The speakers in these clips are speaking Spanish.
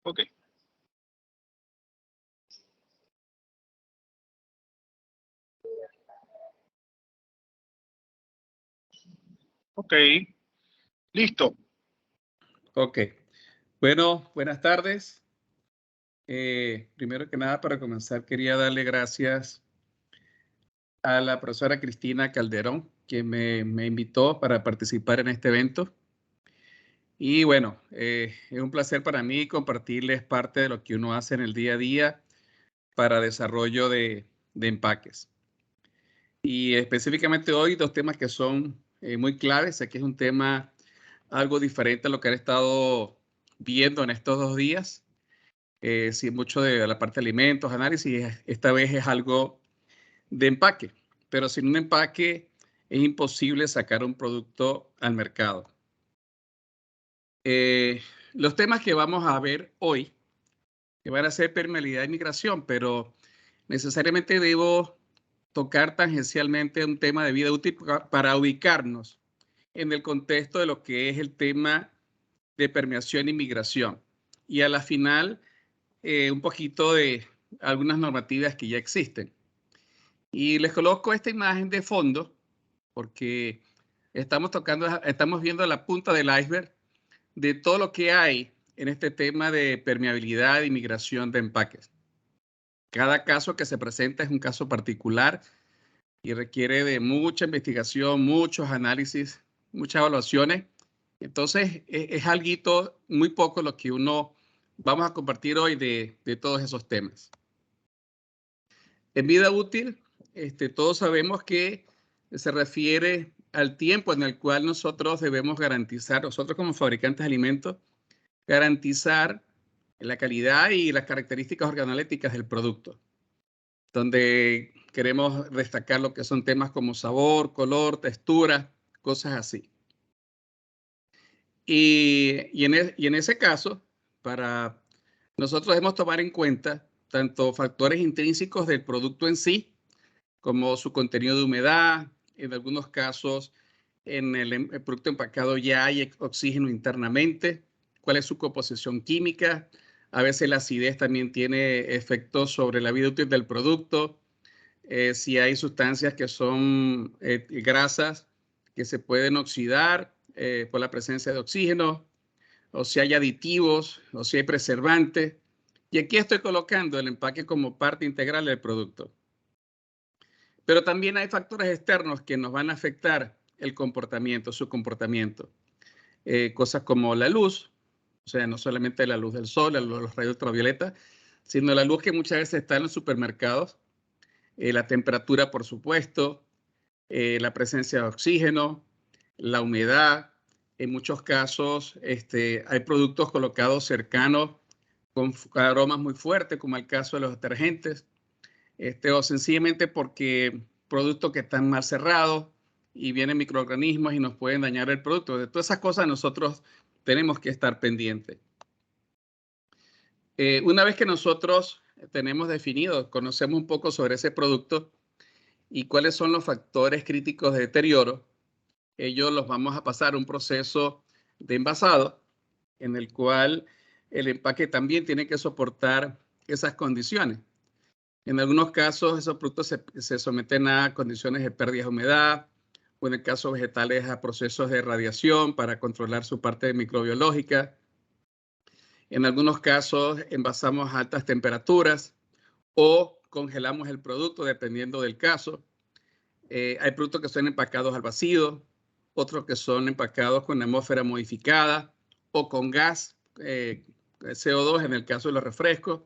Ok. Ok. Listo. Ok. Bueno, buenas tardes. Primero que nada, para comenzar, quería darle gracias a la profesora Cristina Calderón, que me invitó para participar en este evento. Y bueno, es un placer para mí compartirles parte de lo que uno hace en el día a día para desarrollo de empaques. Y específicamente hoy, dos temas que son muy claves. Aquí es un tema algo diferente a lo que han estado viendo en estos 2 días. Sí, mucho de la parte de alimentos, análisis, esta vez es algo de empaque, pero sin un empaque es imposible sacar un producto al mercado. Los temas que vamos a ver hoy, que van a ser permeabilidad y migración, pero necesariamente debo tocar tangencialmente un tema de vida útil para ubicarnos en el contexto de lo que es el tema de permeación y migración. Y a la final, un poquito de algunas normativas que ya existen. Y les coloco esta imagen de fondo porque estamos viendo la punta del iceberg de todo lo que hay en este tema de permeabilidad y migración de empaques. Cada caso que se presenta es un caso particular y requiere de mucha investigación, muchos análisis, muchas evaluaciones. Entonces, es algo muy poco lo que vamos a compartir hoy de todos esos temas. En vida útil, todos sabemos que se refiere al tiempo en el cual nosotros debemos garantizar, nosotros como fabricantes de alimentos, garantizar la calidad y las características organolépticas del producto, donde queremos destacar lo que son temas como sabor, color, textura, cosas así. Y en ese caso, nosotros debemos tomar en cuenta tanto factores intrínsecos del producto en sí, como su contenido de humedad, en algunos casos en el producto empacado ya hay oxígeno internamente, cuál es su composición química, a veces la acidez también tiene efectos sobre la vida útil del producto, si hay sustancias que son grasas que se pueden oxidar por la presencia de oxígeno, o si hay aditivos, o si hay preservantes. Y aquí estoy colocando el empaque como parte integral del producto. Pero también hay factores externos que nos van a afectar el comportamiento, su comportamiento. Cosas como la luz, o sea, no solamente la luz del sol, los rayos ultravioleta, sino la luz que muchas veces está en los supermercados, la temperatura, por supuesto, la presencia de oxígeno, la humedad. En muchos casos hay productos colocados cercanos con aromas muy fuertes, como el caso de los detergentes, o sencillamente porque productos que están mal cerrados y vienen microorganismos y nos pueden dañar el producto. De todas esas cosas nosotros tenemos que estar pendientes. Una vez que nosotros tenemos definido, conocemos un poco sobre ese producto y cuáles son los factores críticos de deterioro, ellos los vamos a pasar a un proceso de envasado en el cual el empaque también tiene que soportar esas condiciones. En algunos casos, esos productos se someten a condiciones de pérdida de humedad, o en el caso de vegetales a procesos de radiación para controlar su parte microbiológica. En algunos casos, envasamos a altas temperaturas o congelamos el producto dependiendo del caso. Hay productos que son empacados al vacío, otros que son empacados con atmósfera modificada o con gas, CO2 en el caso de los refrescos.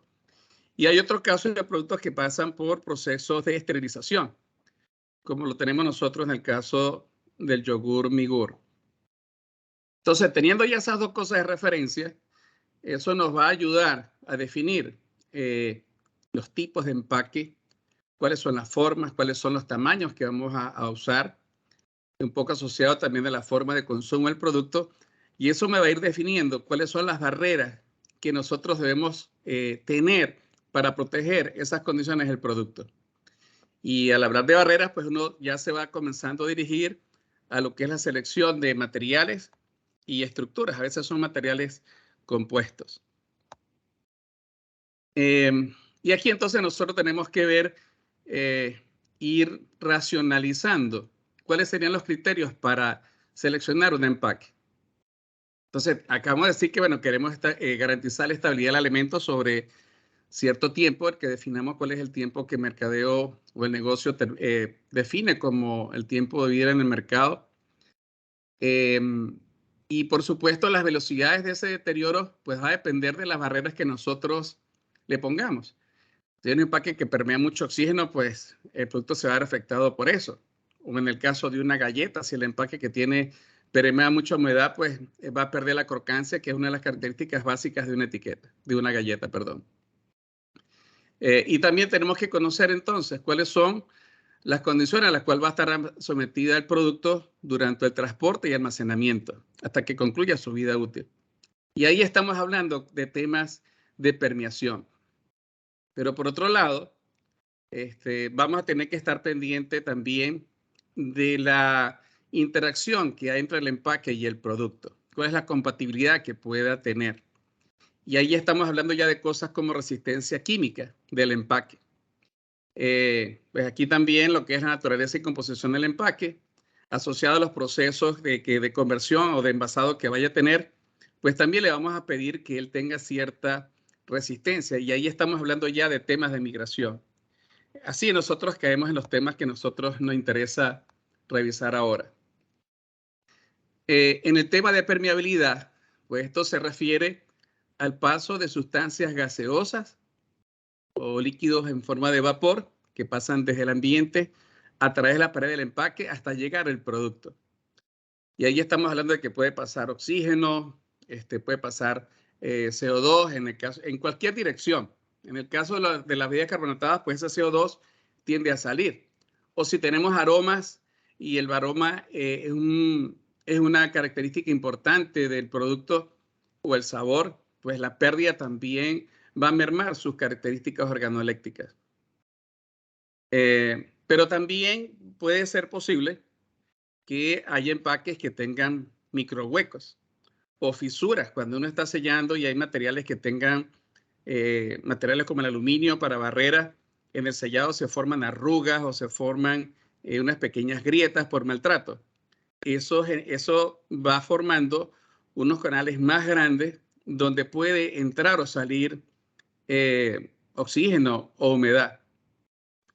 Y hay otros casos de productos que pasan por procesos de esterilización, como lo tenemos nosotros en el caso del yogur Migur. Entonces, teniendo ya esas dos cosas de referencia, eso nos va a ayudar a definir los tipos de empaque, cuáles son las formas, cuáles son los tamaños que vamos a usar, un poco asociado también a la forma de consumo del producto, y eso me va a ir definiendo cuáles son las barreras que nosotros debemos tener para proteger esas condiciones del producto. Y al hablar de barreras, pues uno ya se va comenzando a dirigir a lo que es la selección de materiales y estructuras. A veces son materiales compuestos. Y aquí entonces nosotros tenemos que ver, ir racionalizando cuáles serían los criterios para seleccionar un empaque. Entonces, acabamos de decir que, bueno, queremos garantizar la estabilidad del alimento sobre cierto tiempo, el que definamos cuál es el tiempo que mercadeo o el negocio define como el tiempo de vida en el mercado. Y por supuesto, las velocidades de ese deterioro pues va a depender de las barreras que nosotros le pongamos. Si hay un empaque que permea mucho oxígeno, pues el producto se va a ver afectado por eso. O en el caso de una galleta, si el empaque que tiene permea mucha humedad, pues va a perder la crocancia, que es una de las características básicas de una etiqueta, de una galleta, perdón. Y también tenemos que conocer entonces cuáles son las condiciones a las cuales va a estar sometida el producto durante el transporte y almacenamiento, hasta que concluya su vida útil. Y ahí estamos hablando de temas de permeación. Pero por otro lado, vamos a tener que estar pendiente también de la interacción que hay entre el empaque y el producto. ¿Cuál es la compatibilidad que pueda tener? Y ahí estamos hablando ya de cosas como resistencia química del empaque. Pues aquí también lo que es la naturaleza y composición del empaque, asociado a los procesos de conversión o de envasado que vaya a tener, pues también le vamos a pedir que él tenga cierta resistencia. Y ahí estamos hablando ya de temas de migración. Así nosotros caemos en los temas que nosotros nos interesa revisar ahora. En el tema de permeabilidad, pues esto se refiere al paso de sustancias gaseosas o líquidos en forma de vapor que pasan desde el ambiente a través de la pared del empaque hasta llegar al producto. Y ahí estamos hablando de que puede pasar oxígeno, puede pasar CO2 en cualquier dirección. En el caso de las bebidas carbonatadas, pues ese CO2 tiende a salir. O si tenemos aromas y el aroma es una característica importante del producto o el sabor, pues la pérdida también va a mermar sus características organolépticas. Pero también puede ser posible que haya empaques que tengan microhuecos o fisuras cuando uno está sellando y hay materiales que tengan materiales como el aluminio para barreras. En el sellado se forman arrugas o se forman unas pequeñas grietas por maltrato. Eso va formando unos canales más grandes donde puede entrar o salir oxígeno o humedad.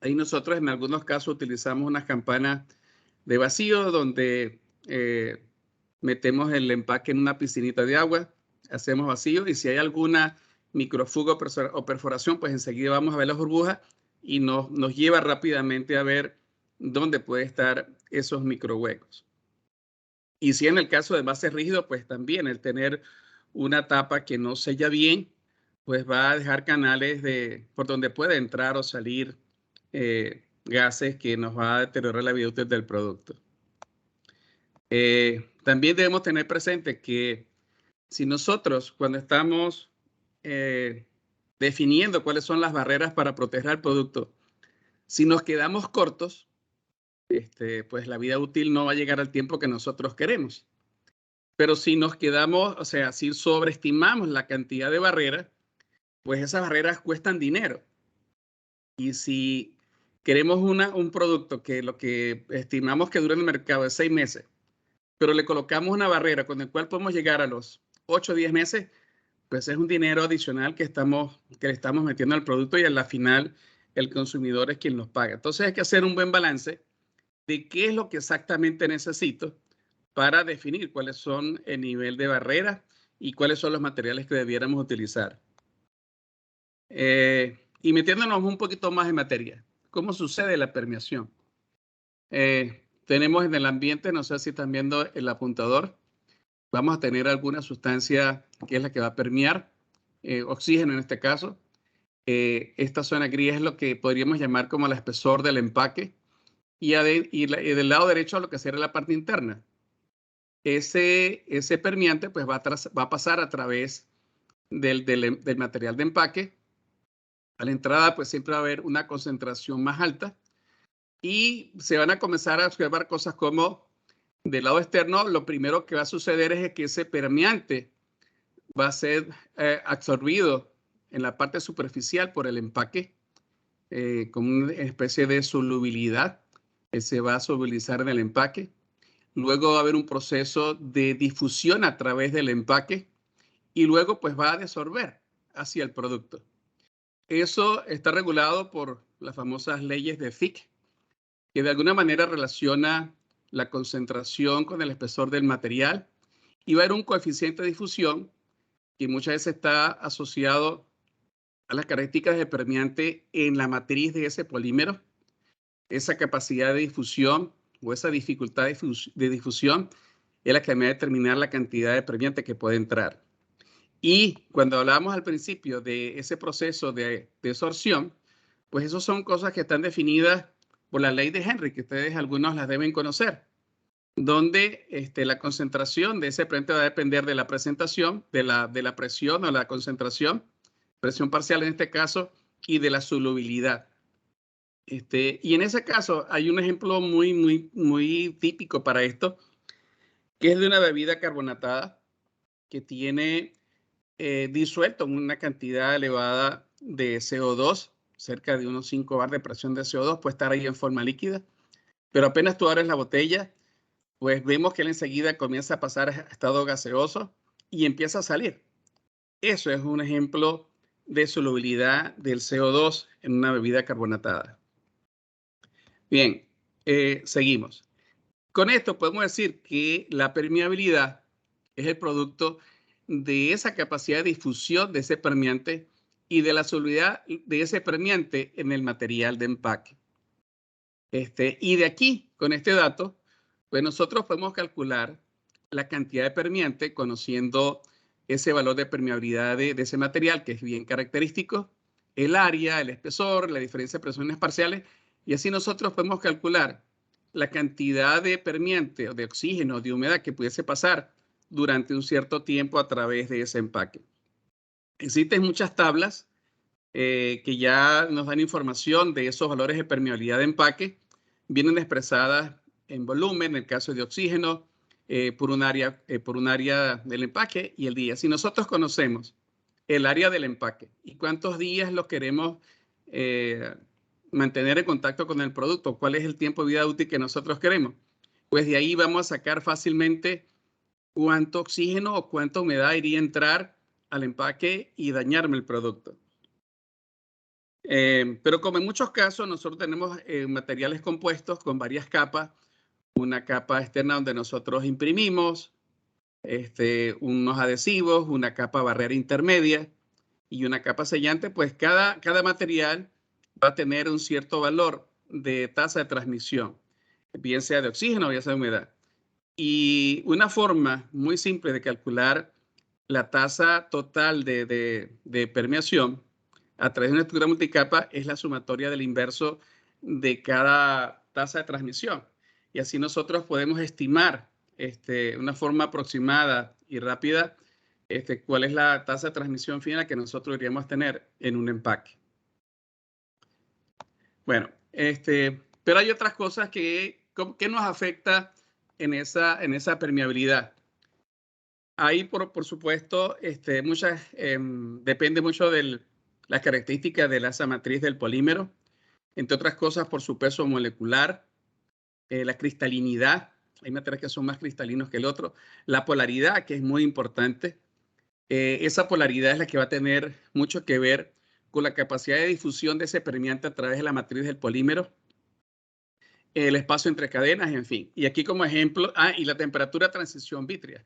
Ahí nosotros en algunos casos utilizamos unas campanas de vacío donde metemos el empaque en una piscinita de agua, hacemos vacío y si hay alguna microfuga o perforación, pues enseguida vamos a ver las burbujas y nos lleva rápidamente a ver dónde puede estar esos microhuecos. Y si en el caso de envase rígido, pues también el tener una tapa que no sella bien, pues va a dejar canales por donde puede entrar o salir gases que nos va a deteriorar la vida útil del producto. También debemos tener presente que si nosotros cuando estamos definiendo cuáles son las barreras para proteger al producto, si nos quedamos cortos, pues la vida útil no va a llegar al tiempo que nosotros queremos. Pero si nos quedamos, o sea, si sobreestimamos la cantidad de barreras, pues esas barreras cuestan dinero. Y si queremos un producto que lo que estimamos que dure en el mercado es 6 meses, pero le colocamos una barrera con la cual podemos llegar a los 8 o 10 meses, pues es un dinero adicional que le estamos metiendo al producto y a la final el consumidor es quien nos paga. Entonces hay que hacer un buen balance de qué es lo que exactamente necesito para definir cuáles son el nivel de barrera y cuáles son los materiales que debiéramos utilizar. Y metiéndonos un poquito más en materia, ¿cómo sucede la permeación? Tenemos en el ambiente, no sé si están viendo el apuntador, vamos a tener alguna sustancia que es la que va a permear, oxígeno en este caso. Esta zona gris es lo que podríamos llamar como el espesor del empaque y del lado derecho a lo que sería la parte interna. Ese permeante pues va a pasar a través del material de empaque. A la entrada pues siempre va a haber una concentración más alta y se van a comenzar a observar cosas como del lado externo, lo primero que va a suceder es que ese permeante va a ser absorbido en la parte superficial por el empaque, con una especie de solubilidad que se va a solubilizar en el empaque. Luego va a haber un proceso de difusión a través del empaque y luego pues va a desorber hacia el producto. Eso está regulado por las famosas leyes de Fick, que de alguna manera relaciona la concentración con el espesor del material y va a haber un coeficiente de difusión que muchas veces está asociado a las características de permeante en la matriz de ese polímero. Esa capacidad de difusión o esa dificultad de difusión es la que me va a determinar la cantidad de permeante que puede entrar. Y cuando hablábamos al principio de ese proceso de desorción, pues eso son cosas que están definidas por la ley de Henry, que ustedes algunos las deben conocer, donde la concentración de ese permeante va a depender de la presentación, de la presión o la concentración, presión parcial en este caso, y de la solubilidad. Y en ese caso hay un ejemplo muy típico para esto, que es de una bebida carbonatada que tiene disuelto una cantidad elevada de CO2, cerca de unos 5 bar de presión de CO2, puede estar ahí en forma líquida, pero apenas tú abres la botella, pues vemos que él enseguida comienza a pasar a estado gaseoso y empieza a salir. Eso es un ejemplo de solubilidad del CO2 en una bebida carbonatada. Bien, seguimos. Con esto podemos decir que la permeabilidad es el producto de esa capacidad de difusión de ese permeante y de la solubilidad de ese permeante en el material de empaque. Y de aquí, con este dato, pues nosotros podemos calcular la cantidad de permeante conociendo ese valor de permeabilidad de ese material, que es bien característico, el área, el espesor, la diferencia de presiones parciales, y así nosotros podemos calcular la cantidad de permeante o de oxígeno, de humedad que pudiese pasar durante un cierto tiempo a través de ese empaque. Existen muchas tablas que ya nos dan información de esos valores de permeabilidad de empaque. Vienen expresadas en volumen, en el caso de oxígeno, por un área del empaque y el día. Si nosotros conocemos el área del empaque y cuántos días lo queremos mantener en contacto con el producto, cuál es el tiempo de vida útil que nosotros queremos, pues de ahí vamos a sacar fácilmente cuánto oxígeno o cuánta humedad iría a entrar al empaque y dañarme el producto. Pero como en muchos casos nosotros tenemos materiales compuestos con varias capas, una capa externa donde nosotros imprimimos, unos adhesivos, una capa barrera intermedia y una capa sellante, pues cada material va a tener un cierto valor de tasa de transmisión, bien sea de oxígeno o bien sea de humedad. Y una forma muy simple de calcular la tasa total de permeación a través de una estructura multicapa es la sumatoria del inverso de cada tasa de transmisión. Y así nosotros podemos estimar de una forma aproximada y rápida cuál es la tasa de transmisión final que nosotros iríamos a tener en un empaque. Bueno, pero hay otras cosas que nos afecta en esa permeabilidad. Ahí, por supuesto, depende mucho de las características de esa matriz del polímero, entre otras cosas por su peso molecular, la cristalinidad, hay materiales que son más cristalinos que el otro, la polaridad, que es muy importante. Esa polaridad es la que va a tener mucho que ver con la capacidad de difusión de ese permeante a través de la matriz del polímero, el espacio entre cadenas, en fin. Y aquí como ejemplo, y la temperatura de transición vítrea,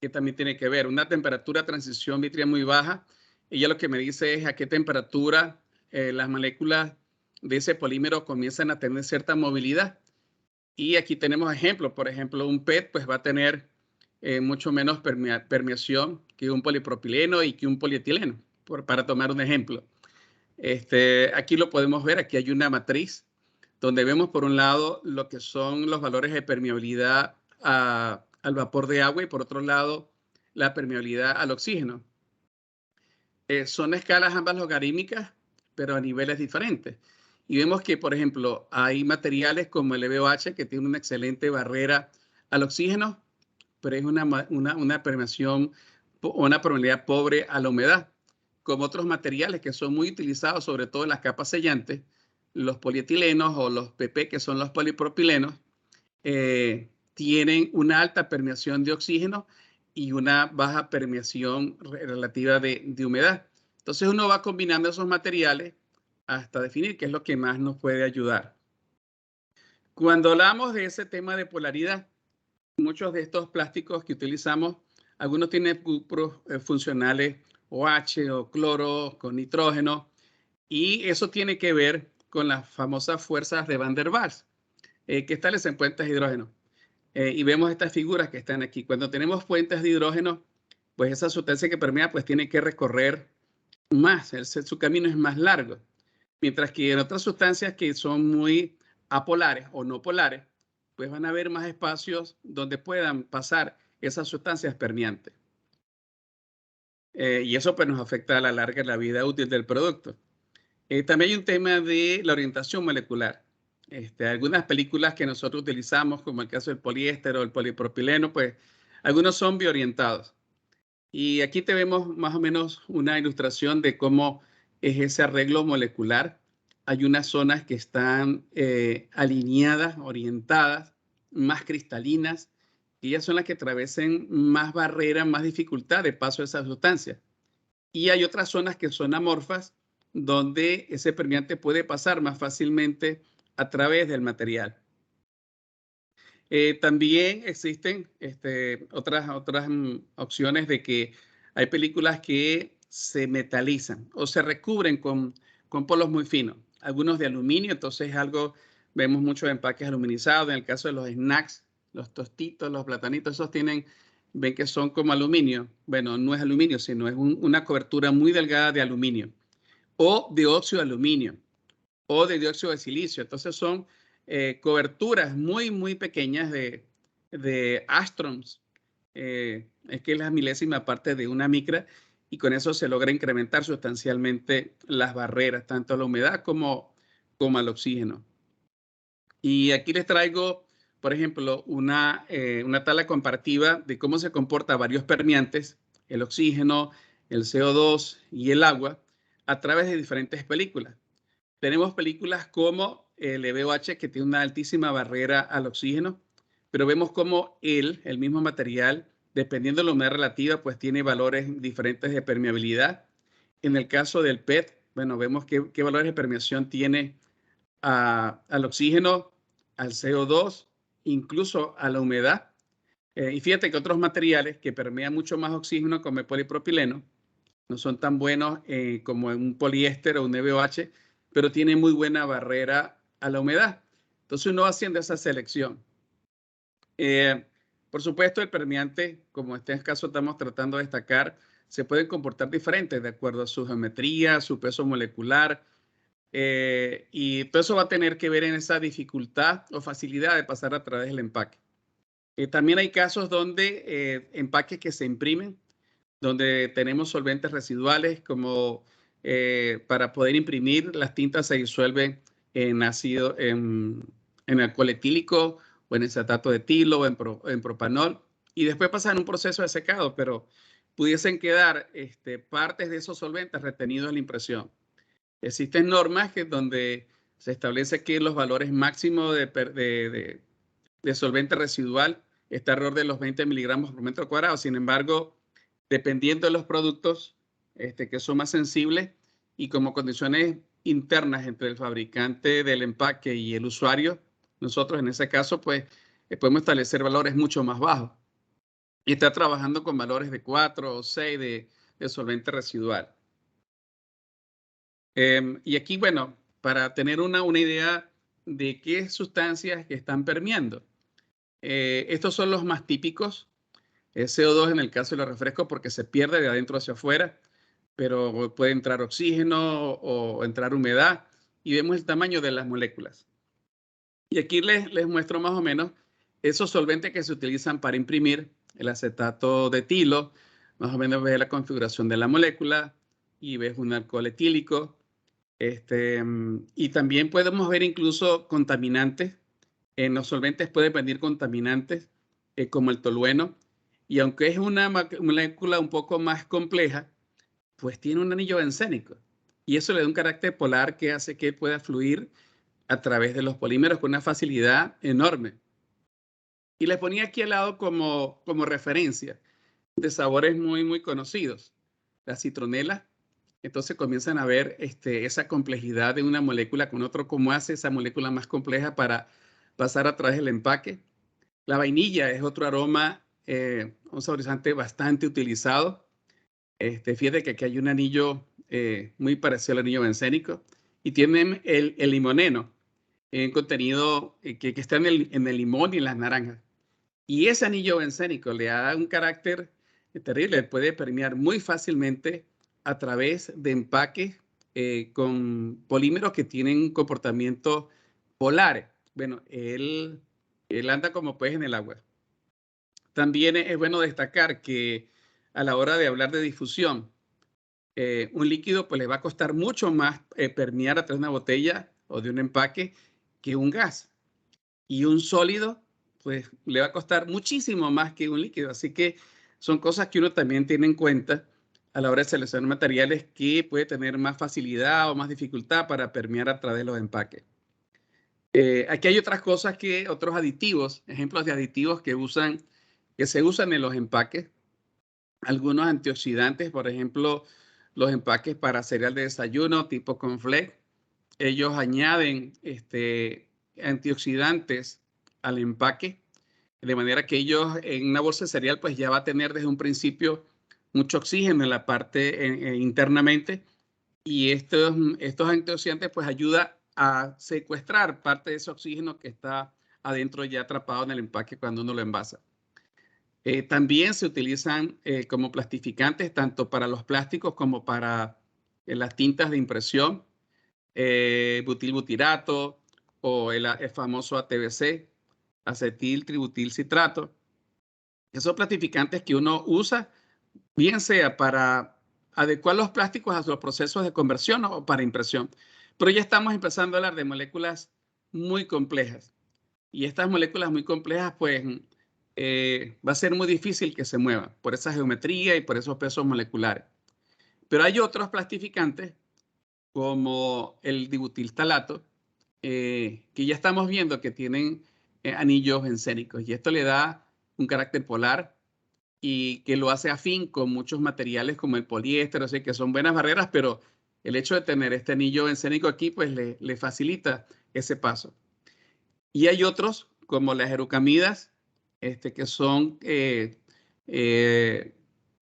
que también tiene que ver. Una temperatura de transición vítrea muy baja, ella lo que me dice es a qué temperatura las moléculas de ese polímero comienzan a tener cierta movilidad. Y aquí tenemos ejemplos. Por ejemplo, un PET pues va a tener mucho menos permeación que un polipropileno y que un polietileno, para tomar un ejemplo. Aquí lo podemos ver. Aquí hay una matriz donde vemos por un lado lo que son los valores de permeabilidad al vapor de agua y por otro lado la permeabilidad al oxígeno. Son escalas ambas logarítmicas, pero a niveles diferentes. Y vemos que, por ejemplo, hay materiales como el EVOH que tiene una excelente barrera al oxígeno, pero es una permeación o una permeabilidad pobre a la humedad. como otros materiales que son muy utilizados, sobre todo en las capas sellantes, los polietilenos o los PP, que son los polipropilenos, tienen una alta permeación de oxígeno y una baja permeación relativa de humedad. Entonces uno va combinando esos materiales hasta definir qué es lo que más nos puede ayudar. Cuando hablamos de ese tema de polaridad, muchos de estos plásticos que utilizamos, algunos tienen grupos funcionales OH o cloro con nitrógeno, y eso tiene que ver con las famosas fuerzas de Van der Waals, que establecen puentes de hidrógeno. Y vemos estas figuras que están aquí. Cuando tenemos puentes de hidrógeno, pues esa sustancia que permea pues tiene que recorrer más, su camino es más largo. Mientras que en otras sustancias que son muy apolares o no polares, pues van a haber más espacios donde puedan pasar esas sustancias permeantes. Y eso pues nos afecta a la larga la vida útil del producto. También hay un tema de la orientación molecular. Algunas películas que nosotros utilizamos, como el caso del poliéster o el polipropileno, pues algunos son biorientados. Y aquí te vemos más o menos una ilustración de cómo es ese arreglo molecular. Hay unas zonas que están alineadas, orientadas, más cristalinas, y ellas son las que atraviesan más barreras, más dificultad de paso de esa sustancia. Y hay otras zonas que son amorfas, donde ese permeante puede pasar más fácilmente a través del material. También existen otras opciones de que hay películas que se metalizan o se recubren con polos muy finos, algunos de aluminio, entonces vemos muchos empaques aluminizados. En el caso de los snacks, los tostitos, los platanitos, esos ven que son como aluminio. Bueno, no es aluminio, sino es una cobertura muy delgada de aluminio o de óxido de aluminio o de dióxido de silicio. Entonces son coberturas muy, muy pequeñas de angstroms. Es que es la milésima parte de una micra, y con eso se logra incrementar sustancialmente las barreras, tanto a la humedad como al oxígeno. Y aquí les traigo, por ejemplo, una tabla comparativa de cómo se comportan varios permeantes, el oxígeno, el CO2 y el agua, a través de diferentes películas. Tenemos películas como el EVOH, que tiene una altísima barrera al oxígeno, pero vemos como el mismo material, dependiendo de la humedad relativa, pues tiene valores diferentes de permeabilidad. En el caso del PET, bueno, vemos qué valores de permeación tiene al oxígeno, al CO2, incluso a la humedad. Y fíjate que otros materiales que permean mucho más oxígeno, como el polipropileno, no son tan buenos como un poliéster o un EVOH, pero tiene muy buena barrera a la humedad. Entonces uno va haciendo esa selección. Por supuesto, el permeante, como en este caso estamos tratando de destacar, se puede comportar diferente de acuerdo a su geometría, su peso molecular, y todo eso va a tener que ver en esa dificultad o facilidad de pasar a través del empaque. También hay casos donde empaques que se imprimen, donde tenemos solventes residuales, como para poder imprimir, las tintas se disuelven en ácido, en alcohol etílico o en acetato de etilo o en propanol, y después pasan un proceso de secado, pero pudiesen quedar partes de esos solventes retenidos en la impresión. Existen normas donde se establece que los valores máximos de solvente residual está alrededor de los 20 miligramos por metro cuadrado. Sin embargo, dependiendo de los productos que son más sensibles y como condiciones internas entre el fabricante del empaque y el usuario, nosotros en ese caso pues podemos establecer valores mucho más bajos y estar trabajando con valores de 4 o 6 de solvente residual. Y aquí, bueno, para tener una idea de qué sustancias que están permeando. Estos son los más típicos. CO2 en el caso de los refrescos, porque se pierde de adentro hacia afuera, pero puede entrar oxígeno o entrar humedad, y vemos el tamaño de las moléculas. Y aquí les muestro más o menos esos solventes que se utilizan para imprimir el acetato de etilo. Más o menos ves la configuración de la molécula y ves un alcohol etílico. Y también podemos ver incluso contaminantes. En los solventes pueden venir contaminantes como el tolueno. Y aunque es una molécula un poco más compleja, pues tiene un anillo bencénico. Y eso le da un carácter polar que hace que pueda fluir a través de los polímeros con una facilidad enorme. Y les ponía aquí al lado como referencia de sabores muy conocidos. La citronela. Entonces comienzan a ver esa complejidad de una molécula con otro, cómo hace esa molécula más compleja para pasar a través del empaque. La vainilla es otro aroma, un saborizante bastante utilizado. Fíjate que aquí hay un anillo muy parecido al anillo bencénico y tienen el limoneno, un contenido que está en el limón y en las naranjas. Y ese anillo bencénico le da un carácter terrible, puede permear muy fácilmente a través de empaques con polímeros que tienen comportamientos polares. Bueno, él anda como pez en el agua. También es bueno destacar que a la hora de hablar de difusión, un líquido pues le va a costar mucho más permear a través de una botella o de un empaque que un gas. Y un sólido pues le va a costar muchísimo más que un líquido. Así que son cosas que uno también tiene en cuenta a la hora de seleccionar materiales que puede tener más facilidad o más dificultad para permear a través de los empaques. Aquí hay otras cosas otros aditivos, ejemplos de aditivos que se usan en los empaques. Algunos antioxidantes, por ejemplo, los empaques para cereal de desayuno tipo cornflakes, ellos añaden antioxidantes al empaque, de manera que ellos en una bolsa de cereal pues ya va a tener desde un principio mucho oxígeno en la parte internamente, y estos antioxidantes pues ayudan a secuestrar parte de ese oxígeno que está adentro ya atrapado en el empaque cuando uno lo envasa. También se utilizan como plastificantes tanto para los plásticos como para las tintas de impresión, butilbutirato o el famoso ATBC, acetil tributil citrato. Esos plastificantes que uno usa, bien sea para adecuar los plásticos a los procesos de conversión o para impresión. Pero ya estamos empezando a hablar de moléculas muy complejas. Y estas moléculas muy complejas, pues, va a ser muy difícil que se muevan por esa geometría y por esos pesos moleculares. Pero hay otros plastificantes, como el dibutiltalato, que ya estamos viendo que tienen anillos bencénicos. Y esto le da un carácter polar y que lo hace afín con muchos materiales como el poliéster, o sea, que son buenas barreras, pero el hecho de tener este anillo bencénico aquí, pues le facilita ese paso. Y hay otros, como las erucamidas, que son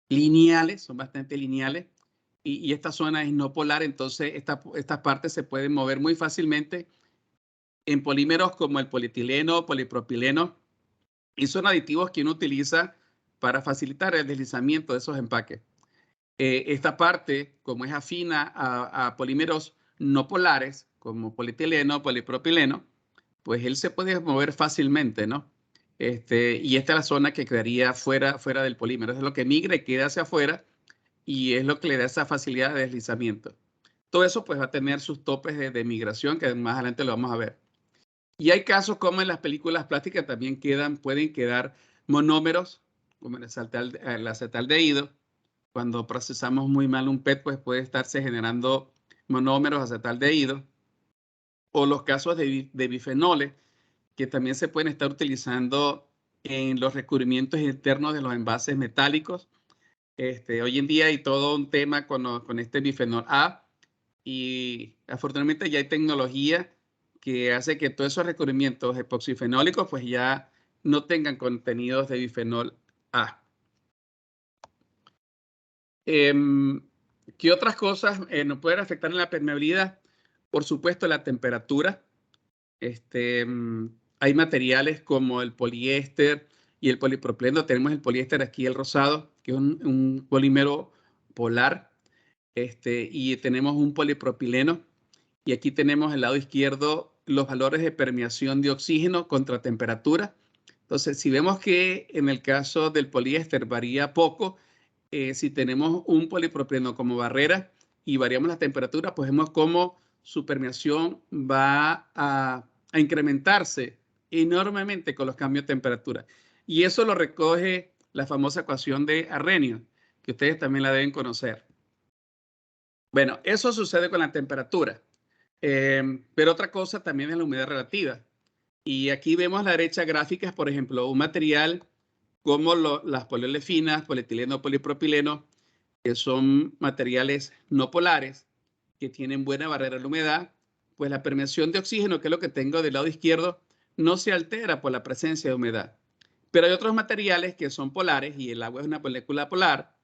lineales, son bastante lineales, y esta zona es no polar, entonces estas partes se pueden mover muy fácilmente en polímeros como el polietileno, polipropileno, y son aditivos que uno utiliza para facilitar el deslizamiento de esos empaques. Esta parte, como es afina a polímeros no polares, como polietileno, polipropileno, pues él se puede mover fácilmente, ¿no? Y esta es la zona que quedaría fuera del polímero. Es lo que migra y queda hacia afuera y es lo que le da esa facilidad de deslizamiento. Todo eso pues va a tener sus topes de migración que más adelante lo vamos a ver. Y hay casos como en las películas plásticas también pueden quedar monómeros, como el acetaldehído. Cuando procesamos muy mal un PET, pues puede estarse generando monómeros acetaldehído. O los casos de bifenoles, que también se pueden estar utilizando en los recubrimientos internos de los envases metálicos. Hoy en día hay todo un tema con este bifenol A, y afortunadamente ya hay tecnología que hace que todos esos recubrimientos epoxifenólicos pues ya no tengan contenidos de bifenol A. ¿Qué otras cosas nos pueden afectar en la permeabilidad? Por supuesto, la temperatura. Hay materiales como el poliéster y el polipropileno. Tenemos el poliéster aquí, el rosado, que es un polímero polar. Y tenemos un polipropileno. Y aquí tenemos el lado izquierdo los valores de permeación de oxígeno contra temperatura. Entonces, si vemos que en el caso del poliéster varía poco, si tenemos un polipropileno como barrera y variamos la temperatura, pues vemos cómo su permeación va a incrementarse enormemente con los cambios de temperatura. Y eso lo recoge la famosa ecuación de Arrhenius, que ustedes también la deben conocer. Bueno, eso sucede con la temperatura. Pero otra cosa también es la humedad relativa. Y aquí vemos la derecha gráficas, por ejemplo, un material como las poliolefinas, polietileno, polipropileno, que son materiales no polares, que tienen buena barrera a la humedad, pues la permeación de oxígeno, que es lo que tengo del lado izquierdo, no se altera por la presencia de humedad. Pero hay otros materiales que son polares y el agua es una molécula polar,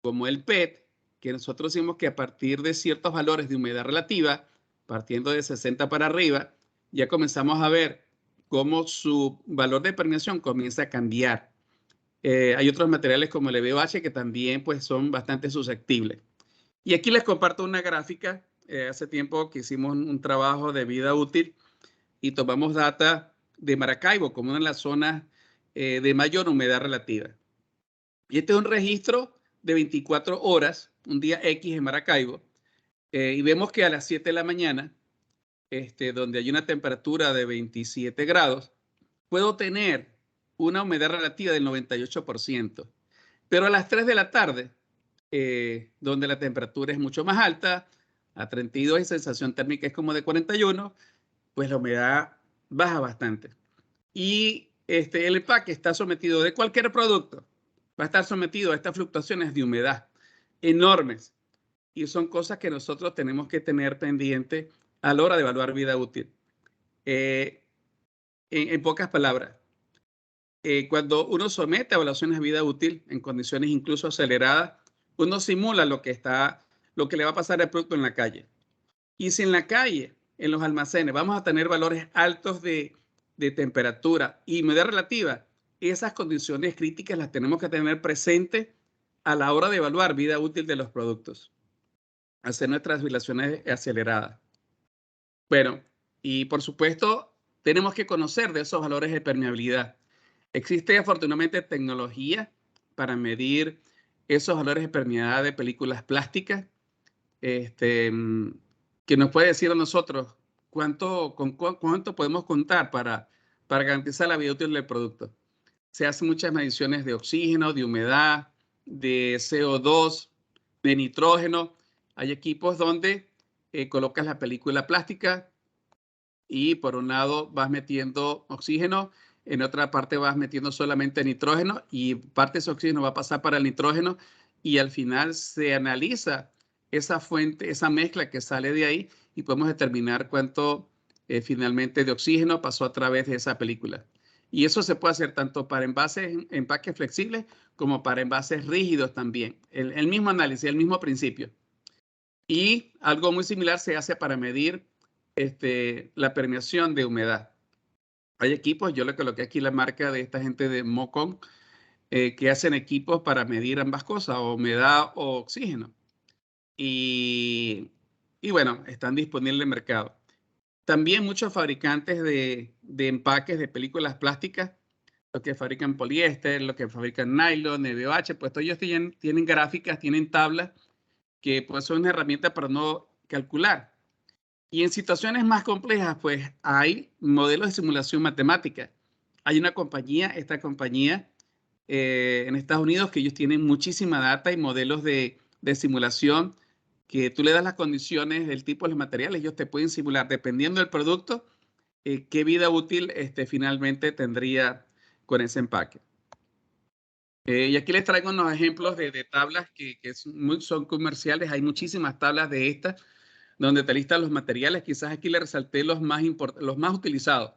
como el PET, que nosotros decimos que a partir de ciertos valores de humedad relativa, partiendo de 60 para arriba, ya comenzamos a ver cómo su valor de permeación comienza a cambiar. Hay otros materiales como el EBOH que también pues, son bastante susceptibles. Y aquí les comparto una gráfica. Hace tiempo que hicimos un trabajo de vida útil y tomamos data de Maracaibo como una de las zonas de mayor humedad relativa. Y este es un registro de 24 horas, un día X en Maracaibo, y vemos que a las 7 de la mañana, donde hay una temperatura de 27 grados, puedo tener una humedad relativa del 98%. Pero a las 3 de la tarde, donde la temperatura es mucho más alta, a 32 y sensación térmica es como de 41, pues la humedad baja bastante. Y el empaque está sometido de cualquier producto, va a estar sometido a estas fluctuaciones de humedad enormes. Y son cosas que nosotros tenemos que tener pendiente a la hora de evaluar vida útil. En pocas palabras, cuando uno somete a evaluaciones de vida útil en condiciones incluso aceleradas, uno simula lo que le va a pasar al producto en la calle. Y si en la calle, en los almacenes, vamos a tener valores altos de temperatura y humedad relativa, esas condiciones críticas las tenemos que tener presentes a la hora de evaluar vida útil de los productos. Hacer nuestras evaluaciones aceleradas. Bueno, y por supuesto, tenemos que conocer de esos valores de permeabilidad. Existe afortunadamente tecnología para medir esos valores de permeabilidad de películas plásticas, que nos puede decir a nosotros cuánto podemos contar para garantizar la vida útil del producto. Se hacen muchas mediciones de oxígeno, de humedad, de CO2, de nitrógeno. Hay equipos donde colocas la película plástica y por un lado vas metiendo oxígeno, en otra parte vas metiendo solamente nitrógeno y parte de ese oxígeno va a pasar para el nitrógeno y al final se analiza esa fuente, esa mezcla que sale de ahí y podemos determinar cuánto finalmente de oxígeno pasó a través de esa película. Y eso se puede hacer tanto para envases, empaques flexibles como para envases rígidos también. El mismo análisis, el mismo principio. Y algo muy similar se hace para medir la permeación de humedad. Hay equipos, yo le coloqué aquí la marca de esta gente de Mocon, que hacen equipos para medir ambas cosas, o humedad o oxígeno. Y bueno, están disponibles en el mercado. También muchos fabricantes de empaques de películas plásticas, los que fabrican poliéster, los que fabrican nylon, EVOH, pues todos ellos tienen gráficas, tienen tablas, que pues son una herramienta para no calcular. Y en situaciones más complejas, pues hay modelos de simulación matemática. Hay una compañía, esta compañía en Estados Unidos, que ellos tienen muchísima data y modelos de simulación que tú le das las condiciones, el tipo de los materiales, ellos te pueden simular, dependiendo del producto, qué vida útil finalmente tendría con ese empaque. Y aquí les traigo unos ejemplos de tablas que son comerciales. Hay muchísimas tablas de estas donde te listan los materiales. Quizás aquí les resalté los más utilizados.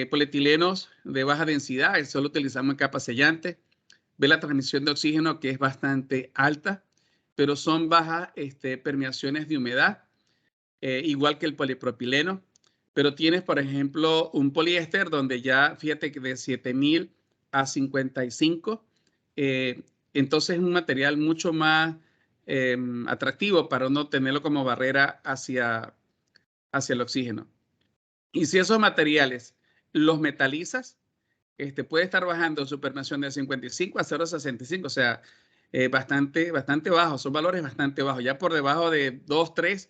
Polietilenos de baja densidad, solo utilizamos en capa sellante. Ve la transmisión de oxígeno que es bastante alta, pero son bajas permeaciones de humedad, igual que el polipropileno. Pero tienes, por ejemplo, un poliéster donde ya, fíjate que de 7000 a 55, entonces es un material mucho más atractivo para no tenerlo como barrera hacia el oxígeno. Y si esos materiales los metalizas, puede estar bajando su permeación de 55 a 0,65, o sea, bastante bajo, son valores bastante bajos. Ya por debajo de 2, 3,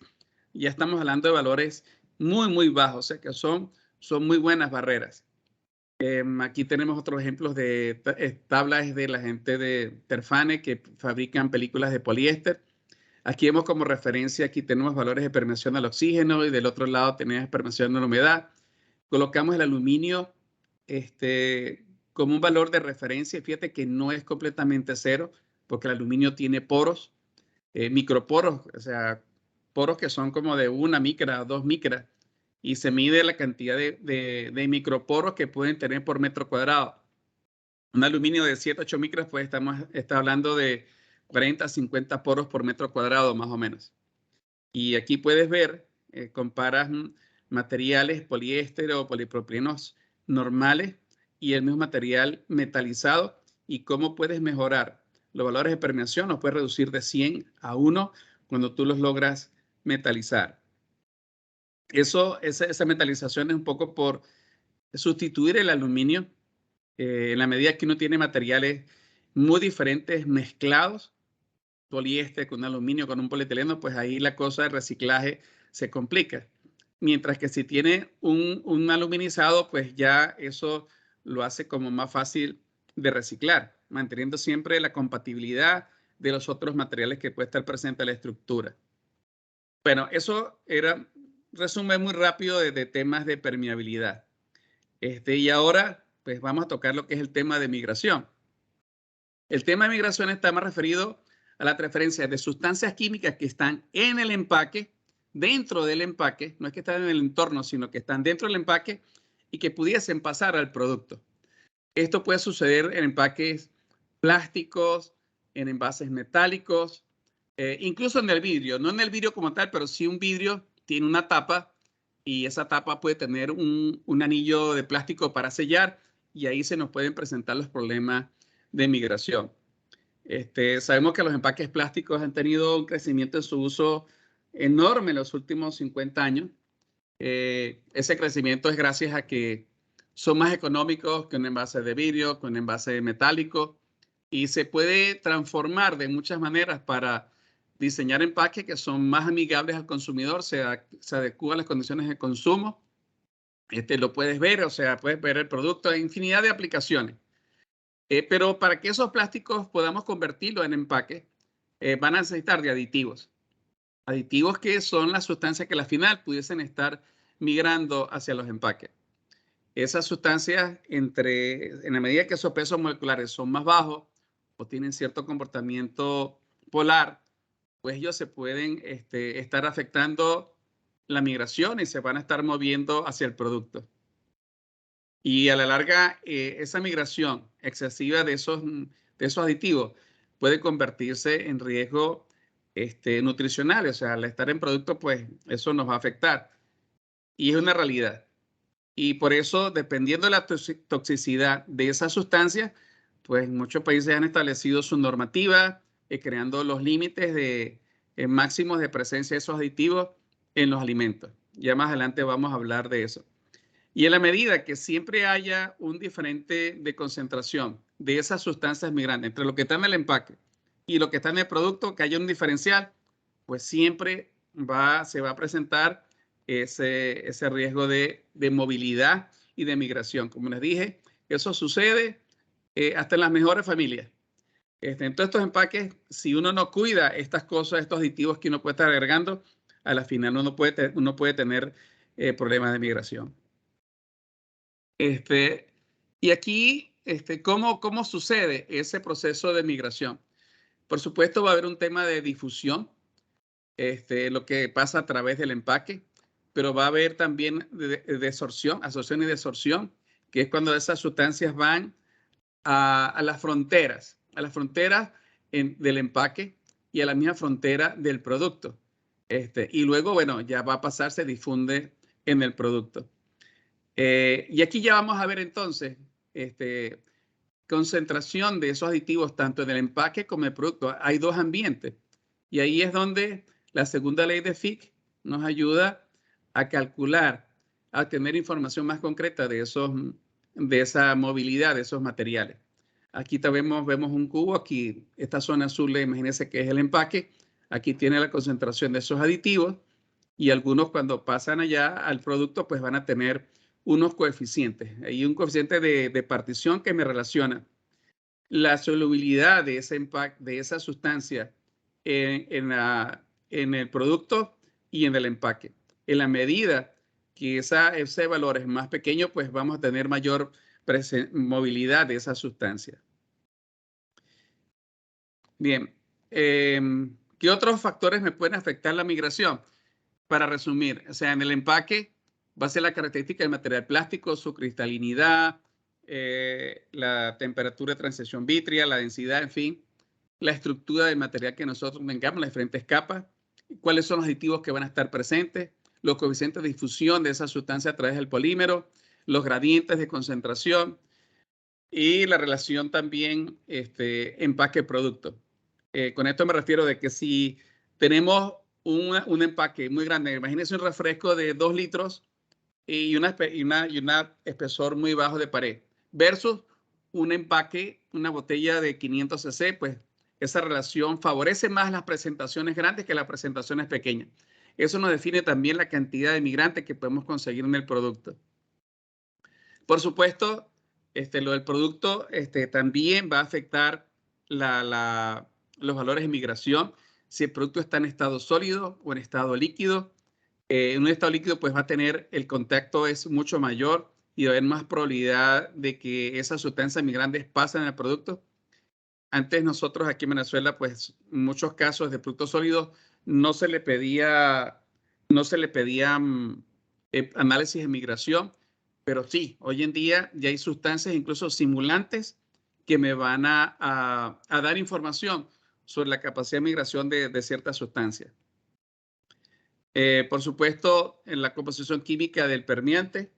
ya estamos hablando de valores muy bajos, o sea que son muy buenas barreras. Aquí tenemos otros ejemplos de tablas de la gente de Terfane que fabrican películas de poliéster. Aquí vemos como referencia, aquí tenemos valores de permeación al oxígeno y del otro lado tenemos permeación a la humedad. Colocamos el aluminio como un valor de referencia. Fíjate que no es completamente cero, porque el aluminio tiene poros, microporos, o sea, poros que son como de 1 micra, 2 micras, y se mide la cantidad de microporos que pueden tener por metro cuadrado. Un aluminio de 7, 8 micras, pues está hablando de 40, 50 poros por metro cuadrado, más o menos. Y aquí puedes ver, comparas materiales poliéster o polipropilenos normales y el mismo material metalizado y cómo puedes mejorar los valores de permeación. Los puedes reducir de 100 a 1 cuando tú los logras metalizar. Esa metalización es un poco por sustituir el aluminio en la medida que uno tiene materiales muy diferentes mezclados, poliéster con aluminio, con un polietileno, pues ahí la cosa de reciclaje se complica. Mientras que si tiene un aluminizado, pues ya eso lo hace como más fácil de reciclar, manteniendo siempre la compatibilidad de los otros materiales que puede estar presente en la estructura. Bueno, eso era un resumen muy rápido de temas de permeabilidad. Y ahora, pues vamos a tocar lo que es el tema de migración. El tema de migración está más referido a la transferencia de sustancias químicas que están en el empaque, dentro del empaque, no es que están en el entorno, sino que están dentro del empaque y que pudiesen pasar al producto. Esto puede suceder en empaques plásticos, en envases metálicos, incluso en el vidrio. No en el vidrio como tal, pero sí un vidrio tiene una tapa y esa tapa puede tener un anillo de plástico para sellar y ahí se nos pueden presentar los problemas de migración. Sabemos que los empaques plásticos han tenido un crecimiento en su uso enorme en los últimos 50 años. Ese crecimiento es gracias a que son más económicos que un envase de vidrio, que un envase metálico, y se puede transformar de muchas maneras para diseñar empaques que son más amigables al consumidor, se adecúan a las condiciones de consumo. Lo puedes ver, o sea, puedes ver el producto en infinidad de aplicaciones. Pero para que esos plásticos podamos convertirlos en empaque, van a necesitar de aditivos. Aditivos que son las sustancias que al final pudiesen estar migrando hacia los empaques. Esas sustancias, en la medida que esos pesos moleculares son más bajos o tienen cierto comportamiento polar, pues ellos se pueden estar afectando la migración y se van a estar moviendo hacia el producto. Y a la larga, esa migración excesiva de esos aditivos puede convertirse en riesgo nutricional. O sea, al estar en producto, pues eso nos va a afectar. Y es una realidad. Y por eso, dependiendo de la toxicidad de esas sustancias, pues muchos países han establecido su normativa, creando los límites de máximos de presencia de esos aditivos en los alimentos. Ya más adelante vamos a hablar de eso. Y en la medida que siempre haya un diferente de concentración de esas sustancias migrantes entre lo que está en el empaque y lo que está en el producto, que haya un diferencial, pues siempre se va a presentar ese riesgo de movilidad y de migración. Como les dije, eso sucede hasta en las mejores familias. En todos estos empaques, si uno no cuida estas cosas, estos aditivos que uno puede estar agregando, a la final uno puede tener problemas de migración. Y aquí, ¿cómo sucede ese proceso de migración? Por supuesto, va a haber un tema de difusión, lo que pasa a través del empaque, pero va a haber también desorción, absorción y desorción, que es cuando esas sustancias van a las fronteras del empaque y a la misma frontera del producto. Y luego, bueno, ya va a pasar, se difunde en el producto. Y aquí ya vamos a ver entonces concentración de esos aditivos tanto en el empaque como en el producto. Hay dos ambientes y ahí es donde la segunda ley de Fick nos ayuda a calcular, a tener información más concreta de esa movilidad de esos materiales. Aquí vemos un cubo, aquí esta zona azul, imagínense que es el empaque, aquí tiene la concentración de esos aditivos y algunos cuando pasan allá al producto pues van a tener unos coeficientes. Hay un coeficiente de partición que me relaciona la solubilidad de ese empaque, de esa sustancia en la en el producto y en el empaque. En la medida que ese valor es más pequeño, pues vamos a tener mayor movilidad de esa sustancia. Bien, ¿qué otros factores me pueden afectar la migración? Para resumir, o sea, en el empaque va a ser la característica del material plástico, su cristalinidad, la temperatura de transición vítrea, la densidad, en fin, la estructura del material que nosotros tengamos, las diferentes capas, cuáles son los aditivos que van a estar presentes, los coeficientes de difusión de esa sustancia a través del polímero, los gradientes de concentración y la relación también empaque-producto. Con esto me refiero de que si tenemos un empaque muy grande, imagínense un refresco de 2 litros y una espesor muy bajo de pared, versus un empaque, una botella de 500 cc, pues esa relación favorece más las presentaciones grandes que las presentaciones pequeñas. Eso nos define también la cantidad de migrantes que podemos conseguir en el producto. Por supuesto, lo del producto también va a afectar los valores de migración. Si el producto está en estado sólido o en estado líquido, en un estado líquido pues va a tener, el contacto es mucho mayor y va a haber más probabilidad de que esas sustancias migrantes pasen al producto. Antes nosotros aquí en Venezuela, pues en muchos casos de productos sólidos no se le pedía análisis de migración, pero sí, hoy en día ya hay sustancias, incluso simulantes, que me van a dar información sobre la capacidad de migración de ciertas sustancias. Por supuesto, en la composición química del permeante,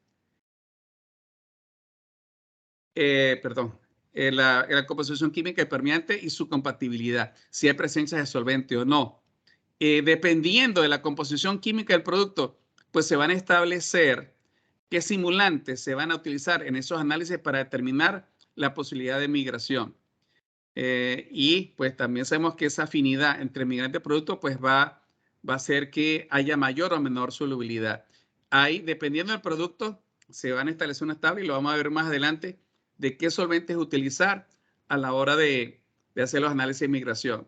en la composición química del permeante y su compatibilidad, si hay presencia de solvente o no. Dependiendo de la composición química del producto, pues se van a establecer qué simulantes se van a utilizar en esos análisis para determinar la posibilidad de migración. Y pues también sabemos que esa afinidad entre migrante y producto pues va a hacer que haya mayor o menor solubilidad. Ahí, dependiendo del producto, se van a establecer unas tablas y lo vamos a ver más adelante de qué solventes utilizar a la hora de hacer los análisis de migración.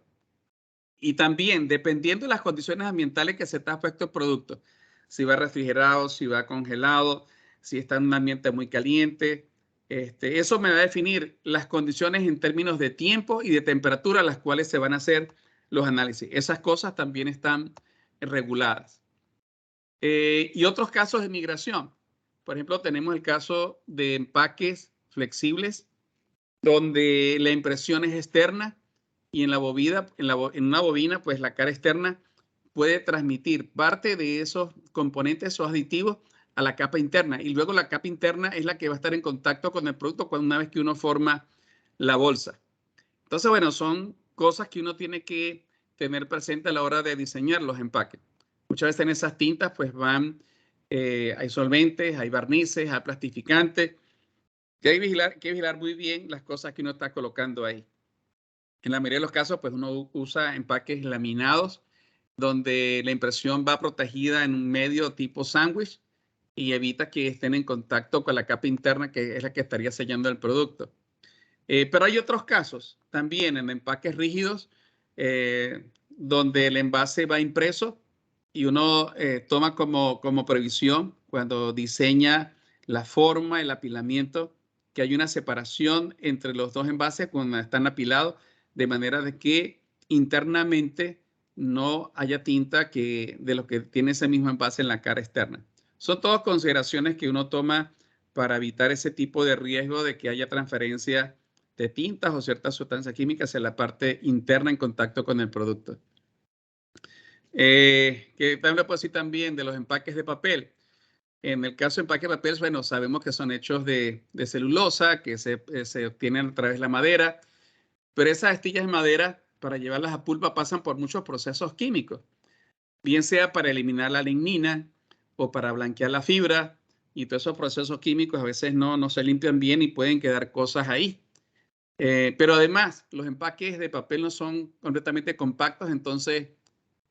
Y también, dependiendo de las condiciones ambientales que se está expuesto el producto, si va refrigerado, si va congelado, si está en un ambiente muy caliente, eso me va a definir las condiciones en términos de tiempo y de temperatura a las cuales se van a hacer los análisis. Esas cosas también están reguladas. Y otros casos de migración. Por ejemplo, tenemos el caso de empaques flexibles, donde la impresión es externa y en la bobina, en una bobina, pues la cara externa puede transmitir parte de esos componentes, esos aditivos, a la capa interna. Y luego la capa interna es la que va a estar en contacto con el producto una vez que uno forma la bolsa. Entonces, bueno, son cosas que uno tiene que tener presente a la hora de diseñar los empaques. Muchas veces en esas tintas, pues hay solventes, hay barnices, hay plastificantes. Hay que vigilar muy bien las cosas que uno está colocando ahí. En la mayoría de los casos, pues uno usa empaques laminados, donde la impresión va protegida en un medio tipo sándwich y evita que estén en contacto con la capa interna, que es la que estaría sellando el producto. Pero hay otros casos también en empaques rígidos, donde el envase va impreso y uno toma como previsión cuando diseña la forma, el apilamiento, que hay una separación entre los dos envases cuando están apilados, de manera de que internamente no haya tinta de lo que tiene ese mismo envase en la cara externa. Son todas consideraciones que uno toma para evitar ese tipo de riesgo de que haya transferencia de tintas o ciertas sustancias químicas en la parte interna en contacto con el producto. Que también lo puedo decir también de los empaques de papel. En el caso de empaques de papel, bueno, sabemos que son hechos de celulosa, que se obtienen a través de la madera, pero esas astillas de madera, para llevarlas a pulpa, pasan por muchos procesos químicos, bien sea para eliminar la lignina o para blanquear la fibra, y todos esos procesos químicos a veces no se limpian bien y pueden quedar cosas ahí. Pero además, los empaques de papel no son completamente compactos, entonces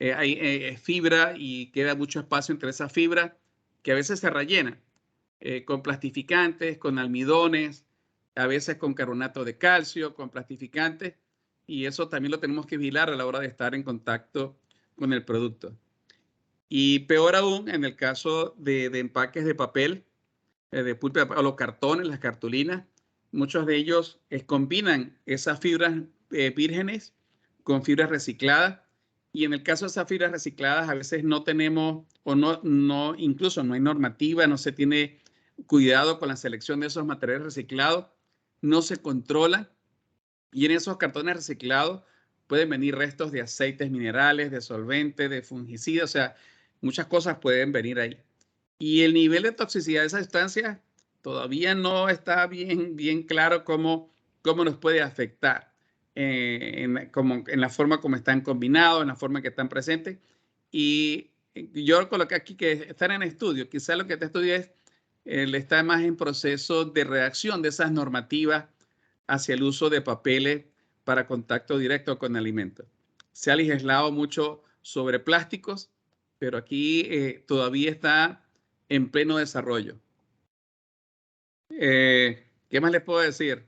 hay fibra y queda mucho espacio entre esa fibra que a veces se rellena con plastificantes, con almidones, a veces con carbonato de calcio, con plastificantes, y eso también lo tenemos que vigilar a la hora de estar en contacto con el producto. Y peor aún, en el caso de empaques de papel, de pulpa o los cartones, las cartulinas, muchos de ellos combinan esas fibras vírgenes con fibras recicladas. Y en el caso de esas fibras recicladas, a veces no tenemos o incluso no hay normativa, no se tiene cuidado con la selección de esos materiales reciclados, no se controla. Y en esos cartones reciclados pueden venir restos de aceites minerales, de solventes, de fungicidas, o sea, muchas cosas pueden venir ahí. Y el nivel de toxicidad de esa sustancia todavía no está bien claro cómo nos puede afectar en la forma como están combinados, en la forma que están presentes. Y yo coloqué aquí que están en estudio. Quizá lo que te estudia es, está más en proceso de redacción de esas normativas hacia el uso de papeles para contacto directo con alimentos. Se ha legislado mucho sobre plásticos, pero aquí todavía está en pleno desarrollo. ¿Qué más les puedo decir?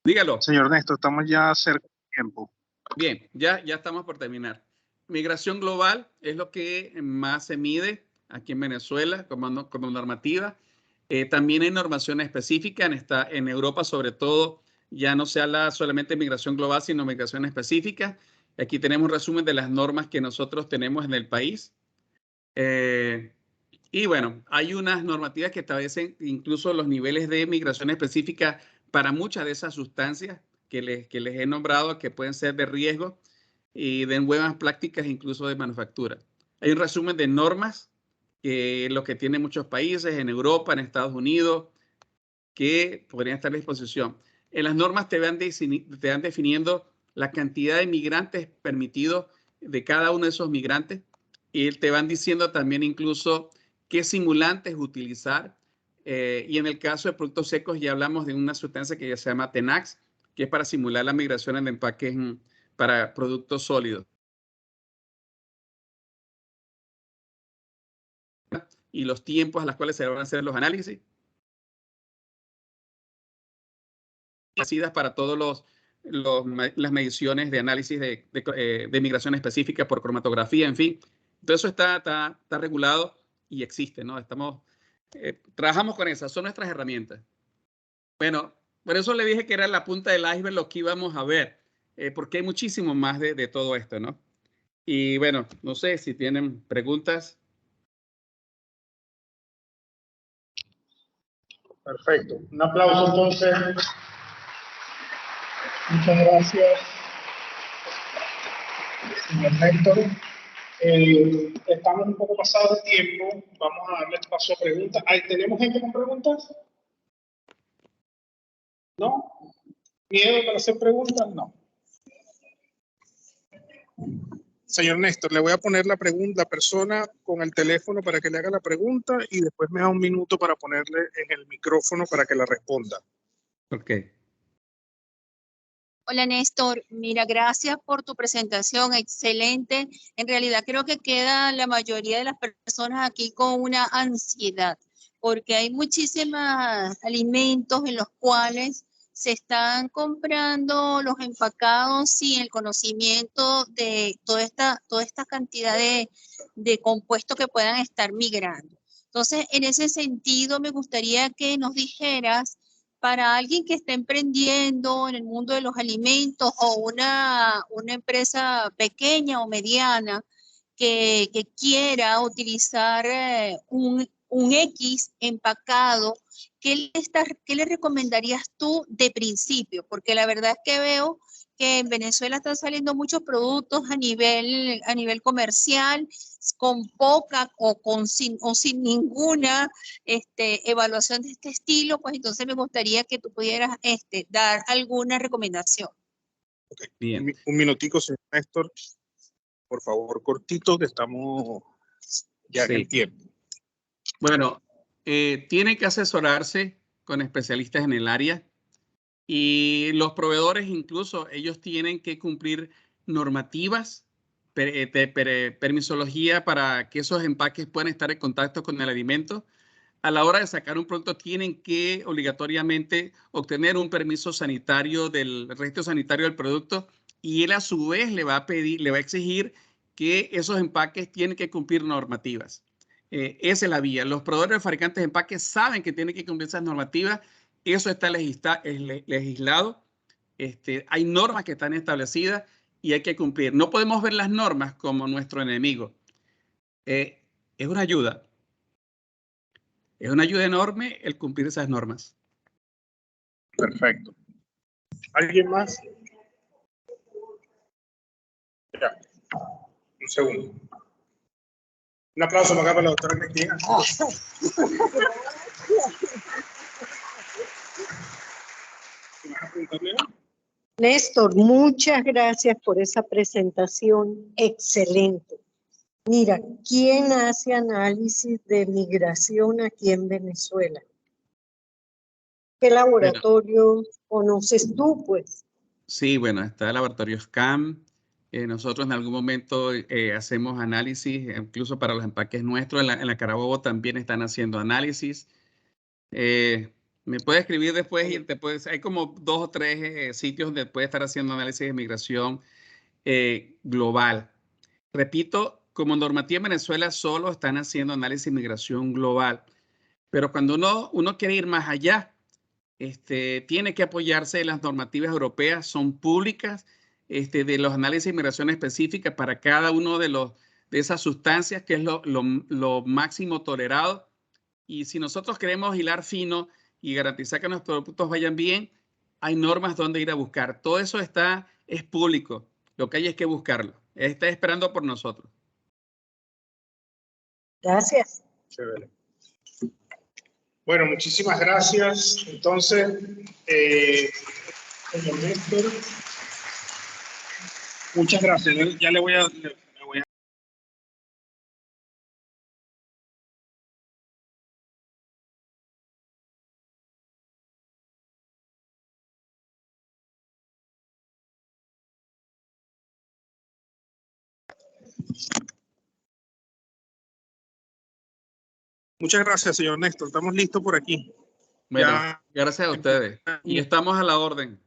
Dígalo. Señor Néstor, estamos ya cerca del tiempo. Bien, ya estamos por terminar. Migración global es lo que más se mide aquí en Venezuela como normativa. También hay normaciones específicas en Europa, sobre todo, ya no se habla solamente de migración global, sino migración específica. Aquí tenemos un resumen de las normas que nosotros tenemos en el país. Y bueno, hay unas normativas que establecen incluso los niveles de migración específica para muchas de esas sustancias que les he nombrado, que pueden ser de riesgo y de buenas prácticas incluso de manufactura. Hay un resumen de normas lo que tienen muchos países en Europa, en Estados Unidos, que podrían estar a disposición. En las normas te van definiendo la cantidad de migrantes permitidos de cada uno de esos migrantes y te van diciendo también incluso qué simulantes utilizar. Y en el caso de productos secos ya hablamos de una sustancia que ya se llama TENAX, que es para simular la migración en empaques para productos sólidos. Y los tiempos a los cuales se van a hacer los análisis. Para todas las mediciones de análisis de migración específica por cromatografía, en fin. Todo eso está regulado y existe, ¿no? Trabajamos con esas, son nuestras herramientas. Bueno, por eso le dije que era la punta del iceberg lo que íbamos a ver, porque hay muchísimo más de todo esto, ¿no? Y bueno, no sé si tienen preguntas. Perfecto. Un aplauso entonces. Muchas gracias, señor Néstor. Estamos un poco pasados de tiempo. Vamos a darle paso a preguntas. ¿Tenemos gente con preguntas? ¿No? ¿Miedo para hacer preguntas? No. Señor Néstor, le voy a poner la persona con el teléfono para que le haga la pregunta y después me da un minuto para ponerle en el micrófono para que la responda. Ok. Hola Néstor, mira, gracias por tu presentación, excelente. En realidad creo que queda la mayoría de las personas aquí con una ansiedad, porque hay muchísimos alimentos en los cuales se están comprando los empacados sin el conocimiento de toda esta cantidad de compuestos que puedan estar migrando. Entonces, en ese sentido, me gustaría que nos dijeras, para alguien que está emprendiendo en el mundo de los alimentos o una empresa pequeña o mediana que quiera utilizar un X empacado, ¿qué le recomendarías tú de principio? Porque la verdad es que veo que en Venezuela están saliendo muchos productos a nivel comercial con poca sin ninguna evaluación de este estilo, pues entonces me gustaría que tú pudieras dar alguna recomendación. Okay. Bien. Un minutico, señor Néstor. Por favor, cortito, que estamos ya en el tiempo. Bueno, tiene que asesorarse con especialistas en el área y los proveedores incluso, ellos tienen que cumplir normativas de permisología para que esos empaques puedan estar en contacto con el alimento. A la hora de sacar un producto tienen que obligatoriamente obtener un permiso sanitario del registro sanitario del producto y él a su vez le va a exigir que esos empaques tienen que cumplir normativas. Esa es la vía. Los proveedores de fabricantes de empaques saben que tienen que cumplir esas normativas. Eso está legislado. Hay normas que están establecidas y hay que cumplir. No podemos ver las normas como nuestro enemigo. Es una ayuda. Es una ayuda enorme el cumplir esas normas. Perfecto. ¿Alguien más? Ya. Un segundo. Un aplauso para acá para la doctora Cristina. ¿Me vas a preguntarle? Néstor, muchas gracias por esa presentación excelente. Mira, ¿quién hace análisis de migración aquí en Venezuela? ¿Qué laboratorio conoces tú, pues? Sí, bueno, está el laboratorio SCAM. Nosotros en algún momento hacemos análisis, incluso para los empaques nuestros. En la Carabobo también están haciendo análisis. Me puedes escribir después y hay como 2 o 3 sitios donde puedes estar haciendo análisis de migración global. Repito, como normativa en Venezuela solo están haciendo análisis de migración global. Pero cuando uno quiere ir más allá, tiene que apoyarse en las normativas europeas, son públicas, de los análisis de migración específicas para cada uno de esas sustancias, que es lo máximo tolerado. Y si nosotros queremos hilar fino y garantizar que nuestros productos vayan bien, hay normas donde ir a buscar. Todo eso es público. Lo que hay es que buscarlo. Está esperando por nosotros. Gracias. Chévere. Bueno, muchísimas gracias. Entonces, señor Néstor, muchas gracias. Ya le voy a... Muchas gracias, señor Néstor. Estamos listos por aquí. Bueno, Ya. gracias a ustedes. Y estamos a la orden.